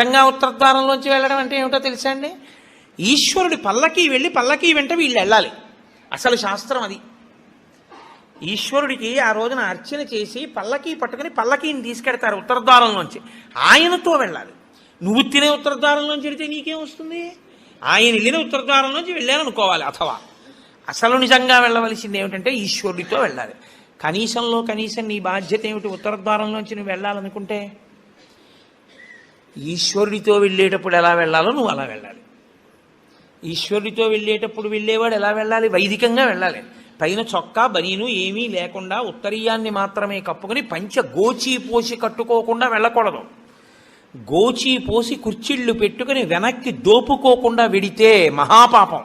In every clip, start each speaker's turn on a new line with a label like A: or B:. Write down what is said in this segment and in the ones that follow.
A: నిజంగా ఉత్తర ద్వారంలోంచి వెళ్ళడం అంటే ఏమిటో తెలుసా అండి? ఈశ్వరుడి పల్లకి వెళ్ళి పల్లకి వెంట వీళ్ళు వెళ్ళాలి. అసలు శాస్త్రం అది. ఈశ్వరుడికి ఆ రోజున అర్చన చేసి పల్లకి పట్టుకుని పల్లకీని తీసుకెడతారు ఉత్తర ద్వారంలోంచి. ఆయనతో వెళ్ళాలి. నువ్వు తినే ఉత్తర ద్వారంలోంచి వెళితే నీకేం వస్తుంది? ఆయన వెళ్ళిన ఉత్తర ద్వారంలోంచి వెళ్ళాలనుకోవాలి. అథవా అసలు నిజంగా వెళ్ళవలసింది ఏమిటంటే ఈశ్వరుడితో వెళ్ళాలి. కనీసంలో కనీసం నీ బాధ్యత ఏమిటి? ఉత్తర ద్వారంలోంచి నువ్వు వెళ్ళాలనుకుంటే ఈశ్వరుడితో వెళ్ళేటప్పుడు ఎలా వెళ్ళాలో నువ్వు అలా వెళ్ళాలి. ఈశ్వరుడితో వెళ్ళేటప్పుడు వెళ్ళేవాడు ఎలా వెళ్ళాలి? వైదికంగా వెళ్ళాలి. పైన చొక్కా బనీను ఏమీ లేకుండా ఉత్తరీయాన్ని మాత్రమే కప్పుకొని పంచ గోచీ పోసి కట్టుకోకుండా వెళ్ళకూడదు. గోచీ పోసి కుర్చీళ్ళు పెట్టుకుని వెనక్కి దోపుకోకుండా వెడితే మహాపాపం.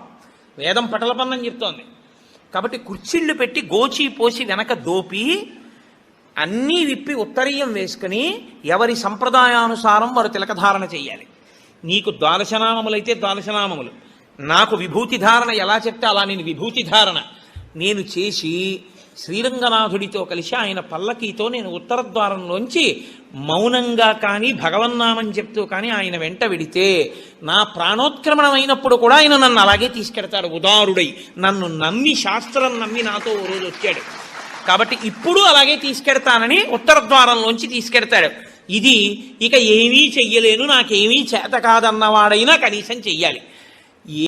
A: వేదం పటలపన్నం చెప్తోంది. కాబట్టి కుర్చీళ్ళు పెట్టి గోచీ పోసి వెనక దోపి అన్నీ విప్పి ఉత్తరీయం వేసుకుని ఎవరి సంప్రదాయానుసారం వారు తిలకధారణ చెయ్యాలి. నీకు ద్వాదశనామములైతే ద్వాదశనామములు, నాకు విభూతి ధారణ ఎలా చెప్తే అలా నేను విభూతి ధారణ నేను చేసి శ్రీరంగనాథుడితో కలిసి ఆయన పల్లకీతో నేను ఉత్తర ద్వారంలోంచి మౌనంగా కానీ భగవన్నామని చెప్తూ కానీ ఆయన వెంట వెడితే నా ప్రాణోత్క్రమణం అయినప్పుడు కూడా ఆయన నన్ను అలాగే తీసుకెడతాడు. ఉదారుడై నన్ను నమ్మి, శాస్త్రం నమ్మి నాతో ఓ రోజు వచ్చాడు కాబట్టి ఇప్పుడు అలాగే తీసుకెడతానని ఉత్తర ద్వారంలోంచి తీసుకెడతాడు. ఇది ఇక ఏమీ చెయ్యలేను, నాకేమీ చేత కాదన్నవాడైనా కనీసం చెయ్యాలి.